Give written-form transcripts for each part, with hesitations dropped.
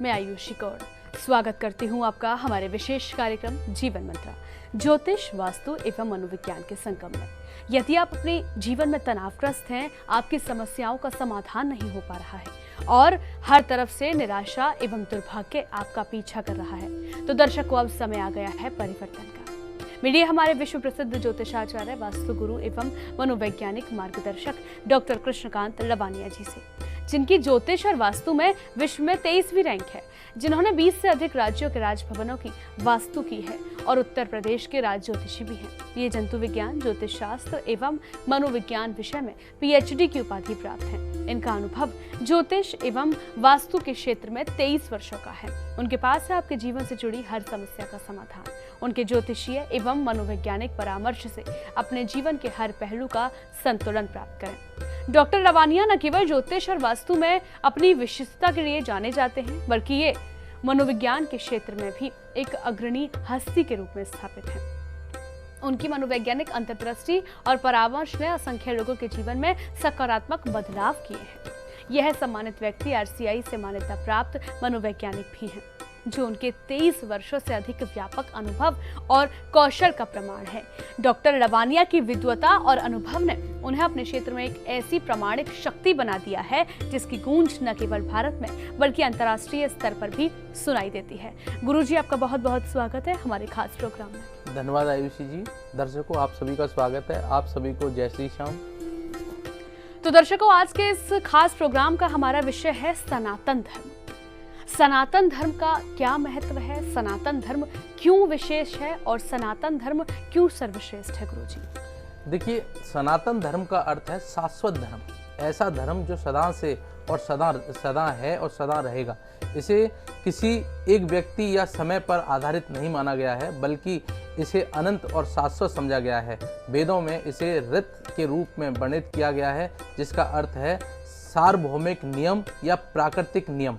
मैं आयुषी कौर स्वागत करती हूं आपका हमारे विशेष कार्यक्रम जीवन मंत्र ज्योतिष, वास्तु एवं मनोविज्ञान के संगम में। यदि आप अपने जीवन में तनावग्रस्त हैं, आपकी समस्याओं का समाधान नहीं हो पा रहा है और हर तरफ से निराशा एवं दुर्भाग्य आपका पीछा कर रहा है, तो दर्शकों अब समय आ गया है परिवर्तन का। मिलिए हमारे विश्व प्रसिद्ध ज्योतिषाचार्य, वास्तु गुरु एवं मनोवैज्ञानिक मार्गदर्शक डॉक्टर कृष्णकांत लवानिया जी से, जिनकी ज्योतिष और वास्तु में विश्व में 23वीं रैंक है, जिन्होंने 20 से अधिक राज्यों के राजभवनों की वास्तु की है और उत्तर प्रदेश के राज ज्योतिषी भी हैं। ये जंतु विज्ञान, ज्योतिष शास्त्र एवं मनोविज्ञान विषय में PhD की उपाधि प्राप्त है। इनका अनुभव ज्योतिष एवं वास्तु के क्षेत्र में 23 वर्षों का है। उनके पास है आपके जीवन से जुड़ी हर समस्या का समाधान। उनके ज्योतिषीय एवं मनोवैज्ञानिक परामर्श से अपने जीवन के हर पहलू का संतुलन प्राप्त करें। डॉक्टर लवानिया न केवल ज्योतिष और वास्तु में अपनी विशिष्टता के लिए जाने जाते हैं, बल्कि ये मनोविज्ञान के क्षेत्र में भी एक अग्रणी हस्ती के रूप में स्थापित हैं। उनकी मनोवैज्ञानिक अंतर्दृष्टि और परामर्श ने असंख्य लोगों के जीवन में सकारात्मक बदलाव किए हैं। यह सम्मानित व्यक्ति RCI से मान्यता प्राप्त मनोवैज्ञानिक भी हैं, जो उनके 23 वर्षों से अधिक व्यापक अनुभव और कौशल का प्रमाण है। डॉक्टर लवानिया की विद्वता और अनुभव ने उन्हें अपने क्षेत्र में एक ऐसी प्रामाणिक शक्ति बना दिया है, जिसकी गूंज न केवल भारत में बल्कि अंतर्राष्ट्रीय स्तर पर भी सुनाई देती है। गुरुजी, आपका बहुत बहुत स्वागत है हमारे खास प्रोग्राम में। धन्यवाद आयुषी जी। दर्शकों, आप सभी का स्वागत है। आप सभी को जय श्री श्याम। तो दर्शकों, आज के इस खास प्रोग्राम का हमारा विषय है सनातन धर्म। सनातन धर्म का क्या महत्व है, सनातन धर्म क्यों विशेष है और सनातन धर्म क्यों सर्वश्रेष्ठ है? गुरुजी, देखिए, सनातन धर्म का अर्थ है शाश्वत धर्म, ऐसा धर्म जो सदा से और सदा है और सदा रहेगा। इसे किसी एक व्यक्ति या समय पर आधारित नहीं माना गया है, बल्कि इसे अनंत और शाश्वत समझा गया है। वेदों में इसे ऋत के रूप में वर्णित किया गया है, जिसका अर्थ है सार्वभौमिक नियम या प्राकृतिक नियम।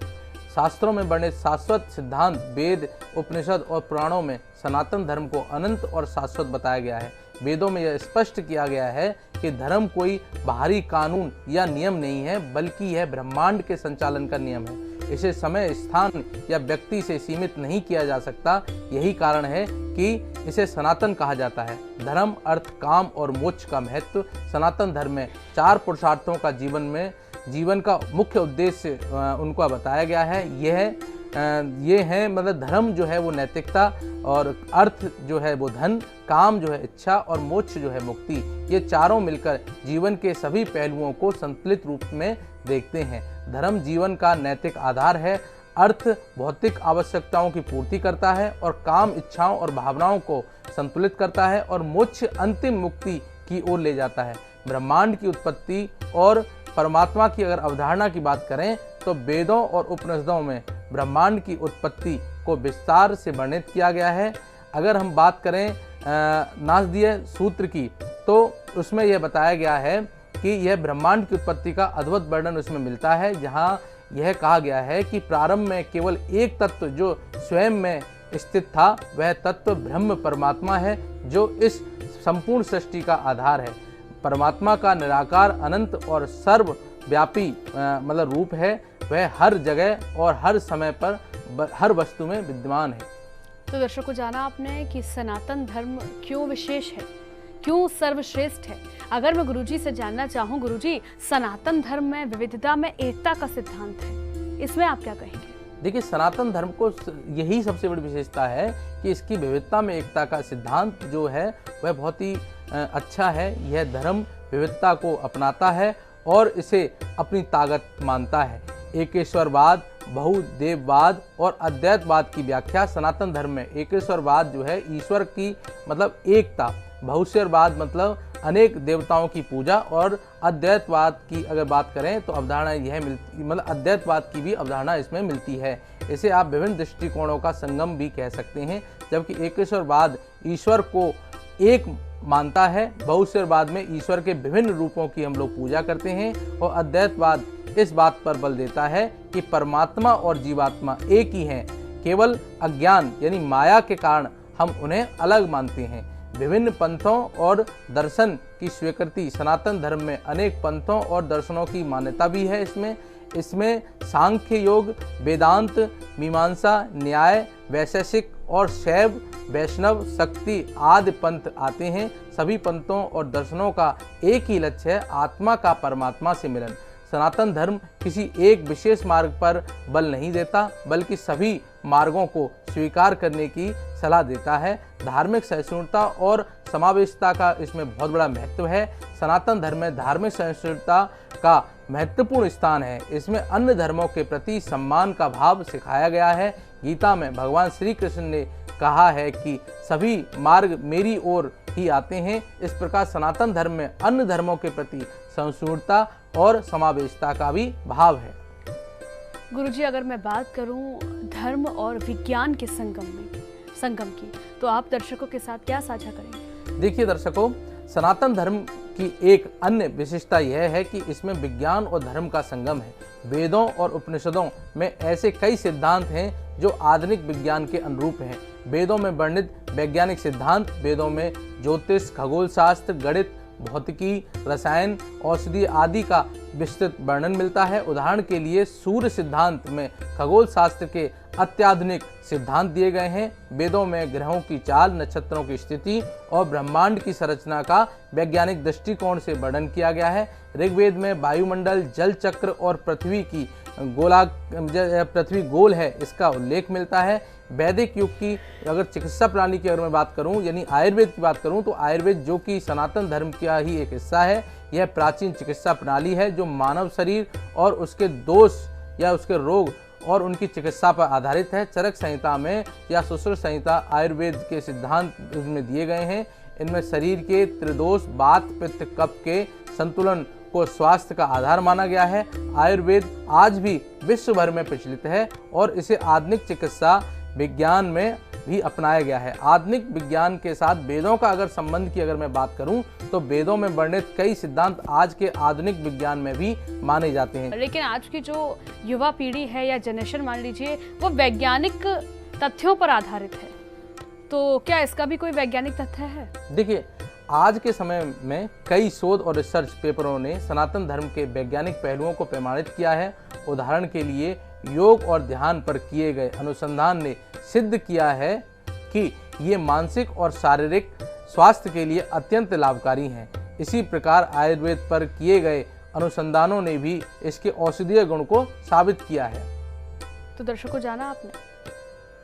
शास्त्रों में वर्णित शाश्वत सिद्धांत, वेद, उपनिषद और पुराणों में सनातन धर्म को अनंत और शाश्वत बताया गया है। वेदों में यह स्पष्ट किया गया है कि धर्म कोई बाहरी कानून या नियम नहीं है, बल्कि यह ब्रह्मांड के संचालन का नियम है। इसे समय, स्थान या व्यक्ति से सीमित नहीं किया जा सकता। यही कारण है कि इसे सनातन कहा जाता है। धर्म, अर्थ, काम और मोक्ष का महत्व सनातन धर्म में 4 पुरुषार्थों का जीवन का मुख्य उद्देश्य उनको बताया गया है। ये है मतलब धर्म जो है वो नैतिकता, और अर्थ जो है वो धन, काम जो है इच्छा और मोक्ष जो है मुक्ति। ये चारों मिलकर जीवन के सभी पहलुओं को संतुलित रूप में देखते हैं। धर्म जीवन का नैतिक आधार है, अर्थ भौतिक आवश्यकताओं की पूर्ति करता है और काम इच्छाओं और भावनाओं को संतुलित करता है, और मोक्ष अंतिम मुक्ति की ओर ले जाता है। ब्रह्मांड की उत्पत्ति और परमात्मा की अगर अवधारणा की बात करें तो वेदों और उपनिषदों में ब्रह्मांड की उत्पत्ति को विस्तार से वर्णित किया गया है। अगर हम बात करें नासदीय सूत्र की, तो उसमें यह बताया गया है कि यह ब्रह्मांड की उत्पत्ति का अद्भुत वर्णन उसमें मिलता है, जहां यह कहा गया है कि प्रारंभ में केवल एक तत्व जो स्वयं में स्थित था, वह तत्व ब्रह्म परमात्मा है, जो इस संपूर्ण सृष्टि का आधार है। परमात्मा का निराकार, अनंत और सर्वव्यापी मतलब रूप है। वह हर जगह और हर समय पर हर वस्तु में विद्यमान है। तो दर्शकों, जाना आपने कि सनातन धर्म क्यों विशेष है, क्यों सर्वश्रेष्ठ है। अगर मैं गुरुजी से जानना चाहूँ, गुरुजी, सनातन धर्म में विविधता में एकता का सिद्धांत है, इसमें आप क्या कहेंगे? देखिए, सनातन धर्म को यही सबसे बड़ी विशेषता है कि इसकी विविधता में एकता का सिद्धांत जो है वह बहुत ही अच्छा है। यह धर्म विविधता को अपनाता है और इसे अपनी ताकत मानता है। एकेश्वरवाद, बहुदेववाद और अद्वैतवाद की व्याख्या सनातन धर्म में। एकेश्वरवाद जो है ईश्वर की मतलब एकता, बहुश्वरवाद मतलब अनेक देवताओं की पूजा, और अद्वैतवाद की अगर बात करें तो अवधारणा यह मिलती, मतलब अद्वैतवाद की भी अवधारणा इसमें मिलती है। इसे आप विभिन्न दृष्टिकोणों का संगम भी कह सकते हैं। जबकि एकेश्वरवाद ईश्वर को एक मानता है, बहुश्वरवाद में ईश्वर के विभिन्न रूपों की हम लोग पूजा करते हैं, और अद्वैतवाद इस बात पर बल देता है कि परमात्मा और जीवात्मा एक ही हैं। केवल अज्ञान यानी माया के कारण हम उन्हें अलग मानते हैं। विभिन्न पंथों और दर्शन की स्वीकृति, सनातन धर्म में अनेक पंथों और दर्शनों की मान्यता भी है। इसमें इसमें सांख्य योग, वेदांत, मीमांसा, न्याय, वैशेषिक और शैव, वैष्णव, शक्ति आदि पंथ आते हैं। सभी पंथों और दर्शनों का एक ही लक्ष्य है, आत्मा का परमात्मा से मिलन। सनातन धर्म किसी एक विशेष मार्ग पर बल नहीं देता, बल्कि सभी मार्गों को स्वीकार करने की सलाह देता है। धार्मिक सहिष्णुता और समावेशिता का इसमें बहुत बड़ा महत्व है। सनातन धर्म में धार्मिक सहिष्णुता का महत्वपूर्ण स्थान है। इसमें अन्य धर्मों के प्रति सम्मान का भाव सिखाया गया है। गीता में भगवान श्री कृष्ण ने कहा है कि सभी मार्ग मेरी ओर ही आते हैं। इस प्रकार सनातन धर्म में अन्य धर्मों के प्रति सहिष्णुता और समावेशिता का भी भाव है। गुरुजी, अगर मैं बात करूं धर्म और विज्ञान के संगम की, तो आप दर्शकों के साथ क्या साझा करेंगे? देखिए दर्शकों, सनातन धर्म की एक अन्य विशेषता यह है कि इसमें विज्ञान और धर्म का संगम है। वेदों और उपनिषदों में ऐसे कई सिद्धांत हैं जो आधुनिक विज्ञान के अनुरूप हैं। वेदों में वर्णित वैज्ञानिक सिद्धांत, वेदों में ज्योतिष, खगोल शास्त्र, गणित, भौतिकी, रसायन, औषधि आदि का विस्तृत वर्णन मिलता है। उदाहरण के लिए सूर्य सिद्धांत में खगोल शास्त्र के अत्याधुनिक सिद्धांत दिए गए हैं। वेदों में ग्रहों की चाल, नक्षत्रों की स्थिति और ब्रह्मांड की संरचना का वैज्ञानिक दृष्टिकोण से वर्णन किया गया है। ऋग्वेद में वायुमंडल, जल चक्र और पृथ्वी गोल है, इसका उल्लेख मिलता है। वैदिक युग की अगर चिकित्सा प्रणाली की अगर मैं बात करूं, यानी आयुर्वेद की बात करूं, तो आयुर्वेद जो कि सनातन धर्म का ही एक हिस्सा है, यह प्राचीन चिकित्सा प्रणाली है जो मानव शरीर और उसके दोष या उसके रोग और उनकी चिकित्सा पर आधारित है। चरक संहिता में या सुश्रुत संहिता आयुर्वेद के सिद्धांत इसमें दिए गए हैं। इनमें शरीर के त्रिदोष, वात, पित्त, कफ के संतुलन को स्वास्थ्य का आधार माना गया है। आयुर्वेद आज भी विश्व भर में प्रचलित है और इसे आधुनिक चिकित्सा विज्ञान में भी अपनाया गया है। आधुनिक विज्ञान के साथ वेदों का अगर संबंध की अगर मैं बात करूं, तो वेदों में वर्णित कई सिद्धांत आज के आधुनिक विज्ञान में भी माने जाते हैं। लेकिन आज की जो युवा पीढ़ी है या जनरेशन मान लीजिए, वो वैज्ञानिक तथ्यों पर आधारित है, तो क्या इसका भी कोई वैज्ञानिक तथ्य है? देखिए, आज के समय में कई शोध और रिसर्च पेपरों ने सनातन धर्म के वैज्ञानिक पहलुओं को प्रमाणित किया है। उदाहरण के लिए योग और ध्यान पर किए गए अनुसंधान ने सिद्ध किया है कि ये मानसिक और शारीरिक स्वास्थ्य के लिए अत्यंत लाभकारी हैं। इसी प्रकार आयुर्वेद पर किए गए अनुसंधानों ने भी इसके औषधीय गुण को साबित किया है। तो दर्शकों, जाना आपने,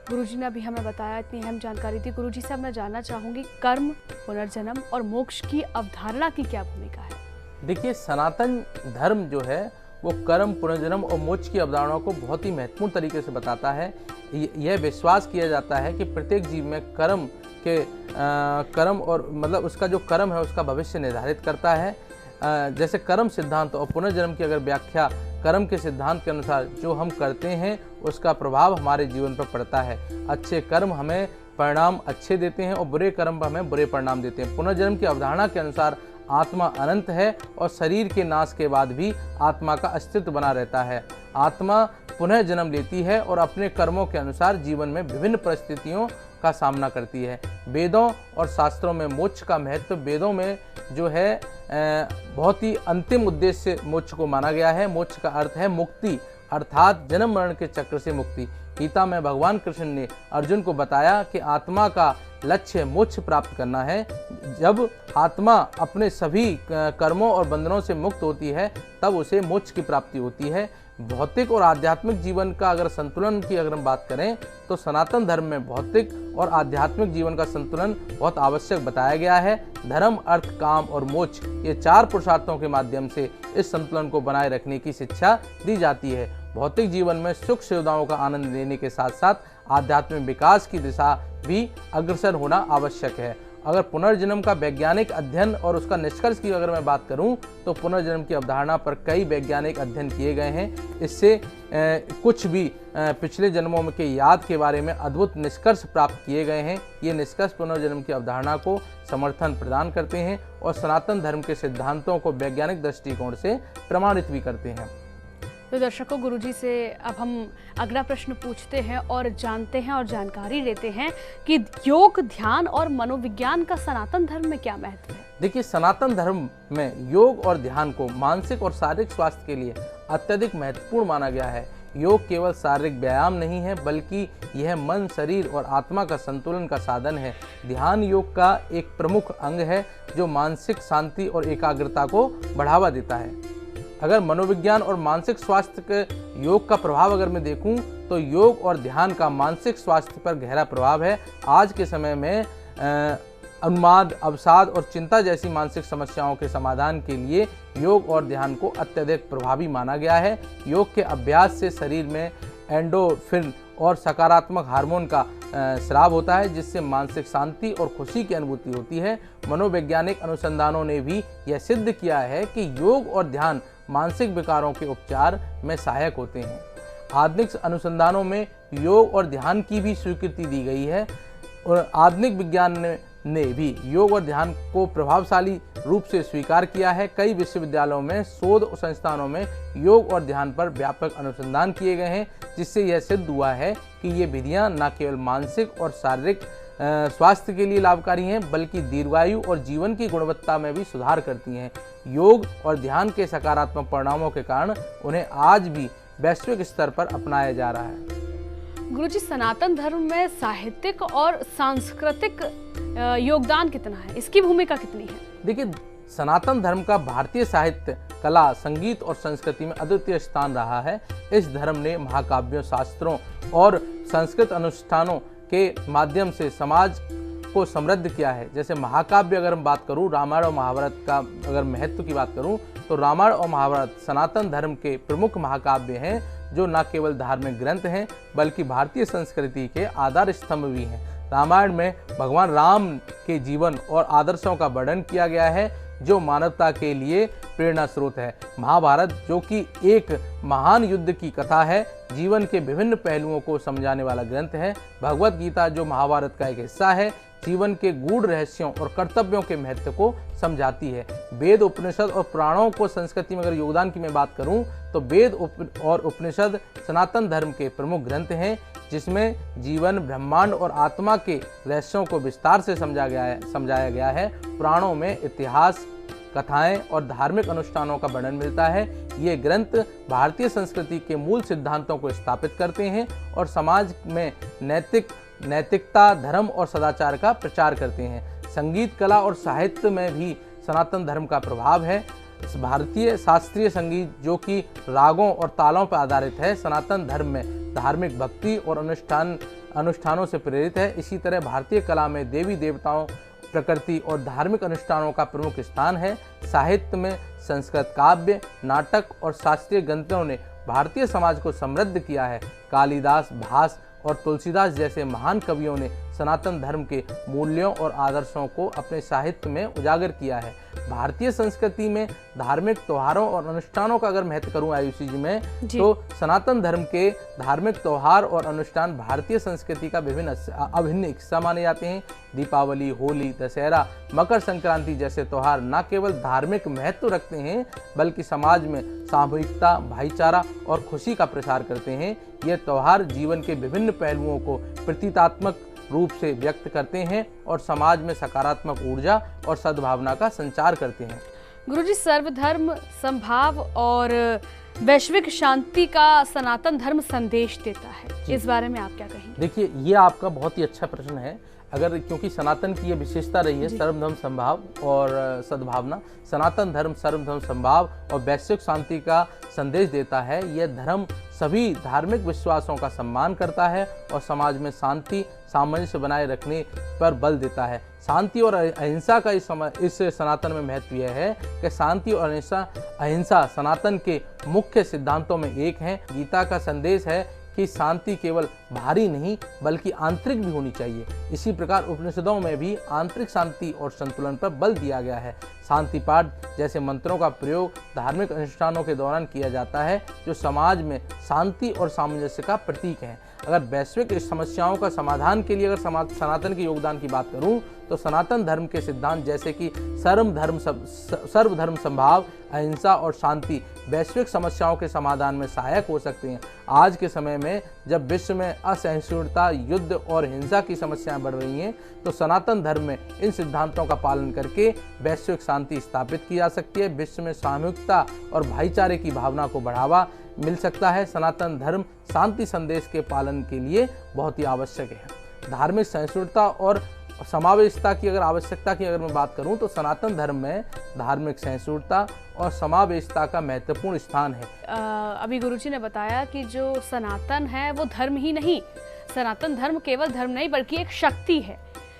गुरुजी ने अभी हमें बताया, इतनी अहम जानकारी थी। गुरुजी से अब मैं जानना चाहूंगी, कर्म, पुनर्जन्म और मोक्ष की अवधारणा की क्या भूमिका है? देखिए, सनातन धर्म जो है वो कर्म, पुनर्जन्म और मोक्ष की अवधारणाओं को बहुत ही महत्वपूर्ण तरीके से बताता है। यह विश्वास किया जाता है कि प्रत्येक जीव में कर्म और मतलब उसका जो कर्म है उसका भविष्य निर्धारित करता है। जैसे कर्म सिद्धांत और पुनर्जन्म की अगर व्याख्या, कर्म के सिद्धांत के अनुसार जो हम करते हैं उसका प्रभाव हमारे जीवन पर पड़ता है। अच्छे कर्म हमें परिणाम अच्छे देते हैं और बुरे कर्म हमें बुरे परिणाम देते हैं। पुनर्जन्म की अवधारणा के अनुसार आत्मा अनंत है और शरीर के नाश के बाद भी आत्मा का अस्तित्व बना रहता है। आत्मा पुनः जन्म लेती है और अपने कर्मों के अनुसार जीवन में विभिन्न परिस्थितियों का सामना करती है। वेदों और शास्त्रों में मोक्ष का महत्व, वेदों में जो है बहुत ही अंतिम उद्देश्य मोक्ष को माना गया है। मोक्ष का अर्थ है मुक्ति, अर्थात जन्म मरण के चक्र से मुक्ति। गीता में भगवान कृष्ण ने अर्जुन को बताया कि आत्मा का लक्ष्य मोक्ष प्राप्त करना है। जब आत्मा अपने सभी कर्मों और बंधनों से मुक्त होती है तब उसे मोक्ष की प्राप्ति होती है। भौतिक और आध्यात्मिक जीवन का अगर संतुलन की अगर हम बात करें तो सनातन धर्म में भौतिक और आध्यात्मिक जीवन का संतुलन बहुत आवश्यक बताया गया है। धर्म, अर्थ, काम और मोक्ष, ये चार पुरुषार्थों के माध्यम से इस संतुलन को बनाए रखने की शिक्षा दी जाती है। भौतिक जीवन में सुख सुविधाओं का आनंद लेने के साथ साथ आध्यात्मिक विकास की दिशा भी अग्रसर होना आवश्यक है। अगर पुनर्जन्म का वैज्ञानिक अध्ययन और उसका निष्कर्ष की अगर मैं बात करूं तो पुनर्जन्म की अवधारणा पर कई वैज्ञानिक अध्ययन किए गए हैं। इससे कुछ भी पिछले जन्मों के याद के बारे में अद्भुत निष्कर्ष प्राप्त किए गए हैं। ये निष्कर्ष पुनर्जन्म की अवधारणा को समर्थन प्रदान करते हैं और सनातन धर्म के सिद्धांतों को वैज्ञानिक दृष्टिकोण से प्रमाणित भी करते हैं। तो दर्शकों, गुरुजी से अब हम अगला प्रश्न पूछते हैं और जानते हैं और जानकारी लेते हैं कि योग, ध्यान और मनोविज्ञान का सनातन धर्म में क्या महत्व है। देखिए, सनातन धर्म में योग और ध्यान को मानसिक और शारीरिक स्वास्थ्य के लिए अत्यधिक महत्वपूर्ण माना गया है। योग केवल शारीरिक व्यायाम नहीं है, बल्कि यह मन, शरीर और आत्मा का संतुलन का साधन है। ध्यान योग का एक प्रमुख अंग है जो मानसिक शांति और एकाग्रता को बढ़ावा देता है। अगर मनोविज्ञान और मानसिक स्वास्थ्य के योग का प्रभाव अगर मैं देखूं तो योग और ध्यान का मानसिक स्वास्थ्य पर गहरा प्रभाव है। आज के समय में उन्माद, अवसाद और चिंता जैसी मानसिक समस्याओं के समाधान के लिए योग और ध्यान को अत्यधिक प्रभावी माना गया है। योग के अभ्यास से शरीर में एंडोर्फिन और सकारात्मक हार्मोन का स्राव होता है, जिससे मानसिक शांति और खुशी की अनुभूति होती है। मनोवैज्ञानिक अनुसंधानों ने भी यह सिद्ध किया है कि योग और ध्यान मानसिक विकारों के उपचार में सहायक होते हैं। आधुनिक अनुसंधानों में योग और ध्यान की भी स्वीकृति दी गई है और आधुनिक विज्ञान ने भी योग और ध्यान को प्रभावशाली रूप से स्वीकार किया है। कई विश्वविद्यालयों में, शोध संस्थानों में योग और ध्यान पर व्यापक अनुसंधान किए गए हैं, जिससे यह सिद्ध हुआ है कि ये विधियां न केवल मानसिक और शारीरिक स्वास्थ्य के लिए लाभकारी हैं, बल्कि दीर्घायु और जीवन की गुणवत्ता में भी सुधार करती हैं। योग और ध्यान के सकारात्मक परिणामों के कारण उन्हें आज भी वैश्विक स्तर पर अपनाया जा रहा है। गुरुजी, सनातन धर्म में साहित्यिक और सांस्कृतिक योगदान कितना है? इसकी भूमिका कितनी है? देखिए, सनातन धर्म का भारतीय साहित्य, कला, संगीत और संस्कृति में अद्वितीय स्थान रहा है। इस धर्म ने महाकाव्यों, शास्त्रों और संस्कृत अनुष्ठानों के माध्यम से समाज को समृद्ध किया है। जैसे महाकाव्य अगर हम बात करूं, रामायण और महाभारत का अगर महत्व की बात करूं तो रामायण और महाभारत सनातन धर्म के प्रमुख महाकाव्य हैं, जो न केवल धार्मिक ग्रंथ हैं बल्कि भारतीय संस्कृति के आधार स्तंभ भी हैं। रामायण में भगवान राम के जीवन और आदर्शों का वर्णन किया गया है, जो मानवता के लिए प्रेरणा स्रोत है। महाभारत, जो कि एक महान युद्ध की कथा है, जीवन के विभिन्न पहलुओं को समझाने वाला ग्रंथ है। भगवत गीता, जो महाभारत का एक हिस्सा है, जीवन के गूढ़ रहस्यों और कर्तव्यों के महत्व को समझाती है। वेद, उपनिषद और पुराणों को संस्कृति में अगर योगदान की मैं बात करूं तो वेद और उपनिषद सनातन धर्म के प्रमुख ग्रंथ हैं, जिसमें जीवन, ब्रह्मांड और आत्मा के रहस्यों को विस्तार से समझाया गया है। पुराणों में इतिहास, कथाएं और धार्मिक अनुष्ठानों का वर्णन मिलता है। ये ग्रंथ भारतीय संस्कृति के मूल सिद्धांतों को स्थापित करते हैं और समाज में नैतिकता, धर्म और सदाचार का प्रचार करते हैं। संगीत, कला और साहित्य में भी सनातन धर्म का प्रभाव है। भारतीय शास्त्रीय संगीत, जो कि रागों और तालों पर आधारित है, सनातन धर्म में धार्मिक भक्ति और अनुष्ठानों से प्रेरित है। इसी तरह भारतीय कला में देवी देवताओं, प्रकृति और धार्मिक अनुष्ठानों का प्रमुख स्थान है। साहित्य में संस्कृत काव्य, नाटक और शास्त्रीय ग्रंथों ने भारतीय समाज को समृद्ध किया है। कालिदास, भास और तुलसीदास जैसे महान कवियों ने सनातन धर्म के मूल्यों और आदर्शों को अपने साहित्य में उजागर किया है। भारतीय संस्कृति में धार्मिक त्योहारों और अनुष्ठानों का अगर महत्व करूं आयुषी जी में, तो सनातन धर्म के धार्मिक त्योहार और अनुष्ठान भारतीय संस्कृति का अभिन्न हिस्सा माने जाते हैं। दीपावली, होली, दशहरा, मकर संक्रांति जैसे त्योहार न केवल धार्मिक महत्व रखते हैं, बल्कि समाज में सामूहिकता, भाईचारा और खुशी का प्रसार करते हैं। ये त्योहार जीवन के विभिन्न पहलुओं को प्रतीकात्मक रूप से व्यक्त करते हैं और समाज में सकारात्मक ऊर्जा और सद्भावना का संचार करते हैं। गुरुजी, सर्वधर्म समभाव और वैश्विक शांति का सनातन धर्म संदेश देता है, इस बारे में आप क्या कहेंगे? देखिए, ये आपका बहुत ही अच्छा प्रश्न है। क्योंकि सनातन की ये विशेषता रही है, सर्वधर्म समभाव और सद्भावना। सनातन धर्म सर्वधर्म समभाव और वैश्विक शांति का संदेश देता है। यह धर्म सभी धार्मिक विश्वासों का सम्मान करता है और समाज में शांति, सामंजस्य बनाए रखने पर बल देता है। शांति और अहिंसा का इस सनातन में महत्व यह है कि शांति और अहिंसा सनातन के मुख्य सिद्धांतों में एक है। गीता का संदेश है कि शांति केवल बाहरी नहीं बल्कि आंतरिक भी होनी चाहिए। इसी प्रकार उपनिषदों में भी आंतरिक शांति और संतुलन पर बल दिया गया है। शांति पाठ जैसे मंत्रों का प्रयोग धार्मिक अनुष्ठानों के दौरान किया जाता है, जो समाज में शांति और सामंजस्य का प्रतीक है। अगर वैश्विक समस्याओं का समाधान के लिए अगर सनातन के योगदान की बात करूं, तो सनातन धर्म के सिद्धांत जैसे कि सर्वधर्म समभाव, अहिंसा और शांति वैश्विक समस्याओं के समाधान में सहायक हो सकते हैं। आज के समय में जब विश्व में असहिष्णुता, युद्ध और हिंसा की समस्याएं बढ़ रही हैं, तो सनातन धर्म में इन सिद्धांतों का पालन करके वैश्विक शांति स्थापित की जा सकती है। विश्व में सामूहिकता और भाईचारे की भावना को बढ़ावा मिल सकता है। सनातन धर्म शांति संदेश के पालन के लिए बहुत ही आवश्यक है। धार्मिक सहिष्णुता और समावेशिता की आवश्यकता की अगर मैं बात करूं, तो सनातन धर्म में धार्मिक सहिष्णुता और समावेशिता का महत्वपूर्ण स्थान है। अभी गुरुजी ने बताया कि जो सनातन है वो धर्म ही नहीं, सनातन धर्म केवल धर्म नहीं बल्कि एक शक्ति है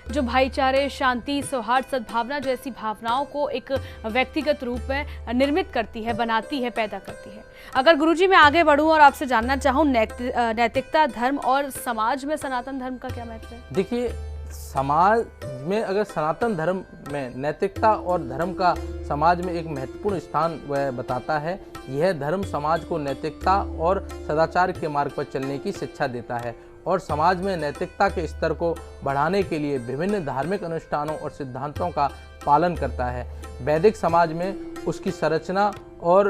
जो भाईचारे, शांति, सौहार्द, सद्भावना जैसी भावनाओं को एक व्यक्तिगत रूप में निर्मित करती है, बनाती है, पैदा करती है। अगर गुरुजी मैं आगे बढ़ूं और आपसे जानना चाहूं, नैतिकता, धर्म और समाज में सनातन धर्म का क्या महत्व है? देखिए, समाज में अगर सनातन धर्म में नैतिकता और धर्म का समाज में एक महत्वपूर्ण स्थान वह बताता है। यह धर्म समाज को नैतिकता और सदाचार के मार्ग पर चलने की शिक्षा देता है और समाज में नैतिकता के स्तर को बढ़ाने के लिए विभिन्न धार्मिक अनुष्ठानों और सिद्धांतों का पालन करता है। वैदिक समाज में उसकी संरचना और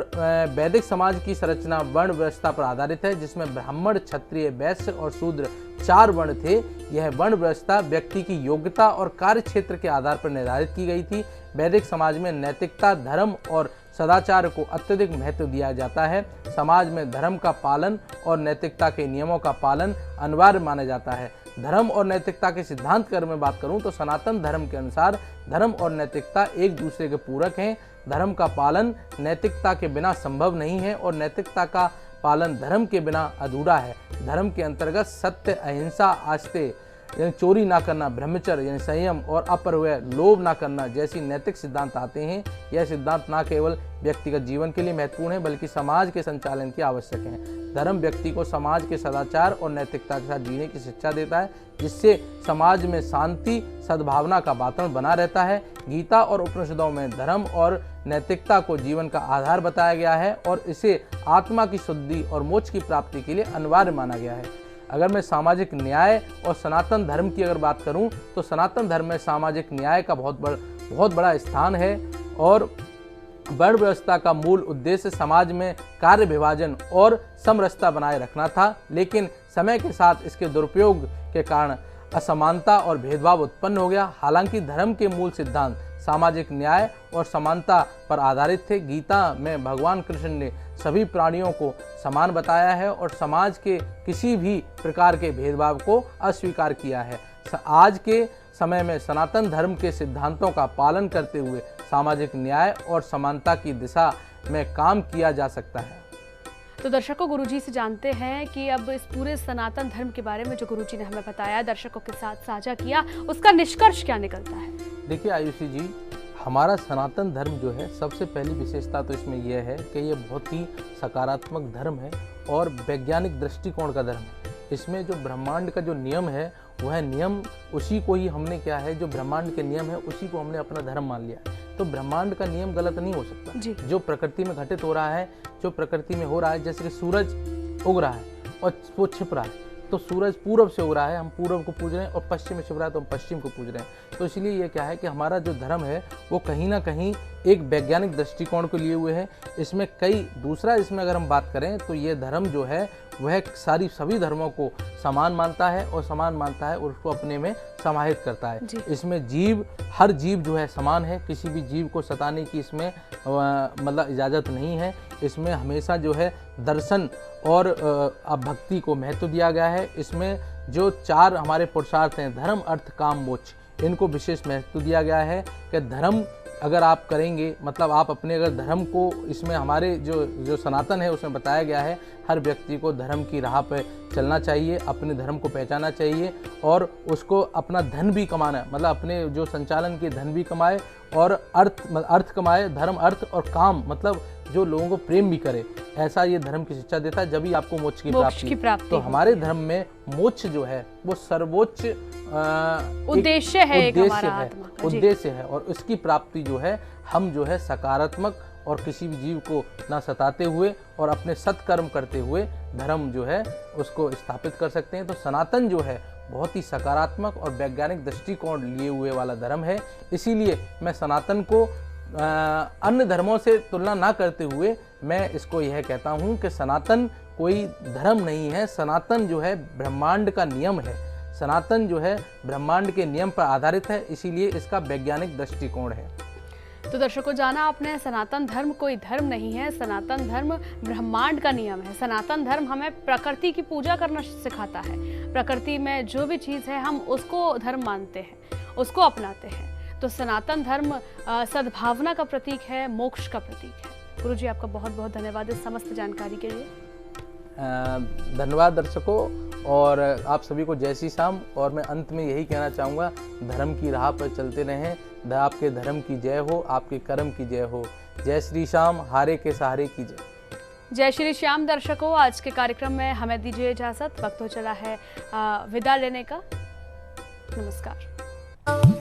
वैदिक समाज की संरचना वर्ण व्यवस्था पर आधारित है, जिसमें ब्राह्मण, क्षत्रिय, वैश्य और शूद्र 4 वर्ण थे। यह वर्ण व्यवस्था व्यक्ति की योग्यता और कार्य क्षेत्र के आधार पर निर्धारित की गई थी। वैदिक समाज में नैतिकता, धर्म और सदाचार को अत्यधिक महत्व दिया जाता है। समाज में धर्म का पालन और नैतिकता के नियमों का पालन अनिवार्य माना जाता है। धर्म और नैतिकता के सिद्धांत की अगर मैं बात करूं, तो सनातन धर्म के अनुसार धर्म और नैतिकता एक दूसरे के पूरक हैं। धर्म का पालन नैतिकता के बिना संभव नहीं है और नैतिकता का पालन धर्म के बिना अधूरा है। धर्म के अंतर्गत सत्य, अहिंसा, आस्ते यानी चोरी ना करना, ब्रह्मचर्य यानी संयम और अपरव्यय, लोभ ना करना जैसी नैतिक सिद्धांत आते हैं। यह सिद्धांत न केवल व्यक्तिगत जीवन के लिए महत्वपूर्ण है बल्कि समाज के संचालन की आवश्यक है। धर्म व्यक्ति को समाज के सदाचार और नैतिकता के साथ जीने की शिक्षा देता है, जिससे समाज में शांति, सद्भावना का वातावरण बना रहता है। गीता और उपनिषदों में धर्म और नैतिकता को जीवन का आधार बताया गया है और इसे आत्मा की शुद्धि और मोक्ष की प्राप्ति के लिए अनिवार्य माना गया है। अगर मैं सामाजिक न्याय और सनातन धर्म की अगर बात करूं, तो सनातन धर्म में सामाजिक न्याय का बहुत बड़ा स्थान है और वर्ण व्यवस्था का मूल उद्देश्य समाज में कार्य विभाजन और समरसता बनाए रखना था, लेकिन समय के साथ इसके दुरुपयोग के कारण असमानता और भेदभाव उत्पन्न हो गया। हालांकि धर्म के मूल सिद्धांत सामाजिक न्याय और समानता पर आधारित थे। गीता में भगवान कृष्ण ने सभी प्राणियों को समान बताया है और समाज के किसी भी प्रकार के भेदभाव को अस्वीकार किया है। आज के समय में सनातन धर्म के सिद्धांतों का पालन करते हुए सामाजिक न्याय और समानता की दिशा में काम किया जा सकता है। तो दर्शकों, गुरुजी से जानते हैं कि अब इस पूरे सनातन धर्म के बारे में जो गुरुजी ने हमें बताया, दर्शकों के साथ साझा किया, उसका निष्कर्ष क्या निकलता है? देखिए आयुषी जी, हमारा सनातन धर्म जो है, सबसे पहली विशेषता तो इसमें यह है कि ये बहुत ही सकारात्मक धर्म है और वैज्ञानिक दृष्टिकोण का धर्म है। इसमें जो ब्रह्मांड का जो नियम है, वह नियम उसी को ही हमने क्या है, जो ब्रह्मांड के नियम है उसी को हमने अपना धर्म मान लिया। तो ब्रह्मांड का नियम गलत नहीं हो सकता जी। जो प्रकृति में घटित हो रहा है, जो प्रकृति में हो रहा है, जैसे कि सूरज उग रहा है और वो छिप रहा है, तो सूरज पूरब से उग रहा है, हम पूरब को पूज रहे हैं, और पश्चिम में छिप रहा है तो हम पश्चिम को पूज रहे हैं। तो इसलिए ये क्या है कि हमारा जो धर्म है वो कहीं ना कहीं एक वैज्ञानिक दृष्टिकोण को लिए हुए है। इसमें दूसरा इसमें अगर हम बात करें तो ये धर्म जो है वह सभी धर्मों को समान मानता है और उसको अपने में समाहित करता है। इसमें हर जीव जो है समान है, किसी भी जीव को सताने की इसमें मतलब इजाज़त नहीं है। इसमें हमेशा जो है दर्शन और भक्ति को महत्व दिया गया है। इसमें जो 4 हमारे पुरुषार्थ हैं, धर्म, अर्थ, काम, मोक्ष, इनको विशेष महत्व दिया गया है कि धर्म अगर आप करेंगे, मतलब आप अपने अगर धर्म को, इसमें हमारे जो सनातन है उसमें बताया गया है, हर व्यक्ति को धर्म की राह पर चलना चाहिए, अपने धर्म को पहचानना चाहिए और उसको अपना धन भी कमाना, मतलब अपने जो संचालन के धन भी कमाए और अर्थ कमाए, धर्म, अर्थ और काम, मतलब जो लोगों को प्रेम भी करे, ऐसा ये धर्म की शिक्षा देता है, जब ही आपको मोक्ष की प्राप्ति। तो हमारे धर्म में मोक्ष जो है वो सर्वोच्च उद्देश्य है और उसकी प्राप्ति जो है हम जो है सकारात्मक और किसी भी जीव को ना सताते हुए और अपने सत्कर्म करते हुए धर्म जो है उसको स्थापित कर सकते हैं। तो सनातन जो है बहुत ही सकारात्मक और वैज्ञानिक दृष्टिकोण लिए हुए वाला धर्म है। इसीलिए मैं सनातन को अन्य धर्मों से तुलना ना करते हुए मैं इसको यह कहता हूँ कि सनातन कोई धर्म नहीं है। सनातन जो है ब्रह्मांड का नियम है। सनातन जो है ब्रह्मांड के नियम पर आधारित है, इसीलिए इसका वैज्ञानिक दृष्टिकोण है। तो दर्शकों, जाना आपने, सनातन धर्म कोई धर्म नहीं है, सनातन धर्म ब्रह्मांड का नियम है। सनातन धर्म हमें प्रकृति की पूजा करना सिखाता है। प्रकृति में जो भी चीज़ है हम उसको धर्म मानते हैं, उसको अपनाते हैं। तो सनातन धर्म सद्भावना का प्रतीक है, मोक्ष का प्रतीक है। गुरु जी, आपका बहुत बहुत धन्यवाद इस समस्त जानकारी के लिए। धन्यवाद दर्शकों, और आप सभी को जय श्री श्याम। और मैं अंत में यही कहना चाहूँगा, धर्म की राह पर चलते रहें। आपके धर्म की जय हो, आपके कर्म की जय हो। जय श्री श्याम, हारे के सहारे की जय। जय श्री श्याम। दर्शकों, आज के कार्यक्रम में हमें दीजिए इजाज़त, वक्त हो चला है विदा लेने का। नमस्कार।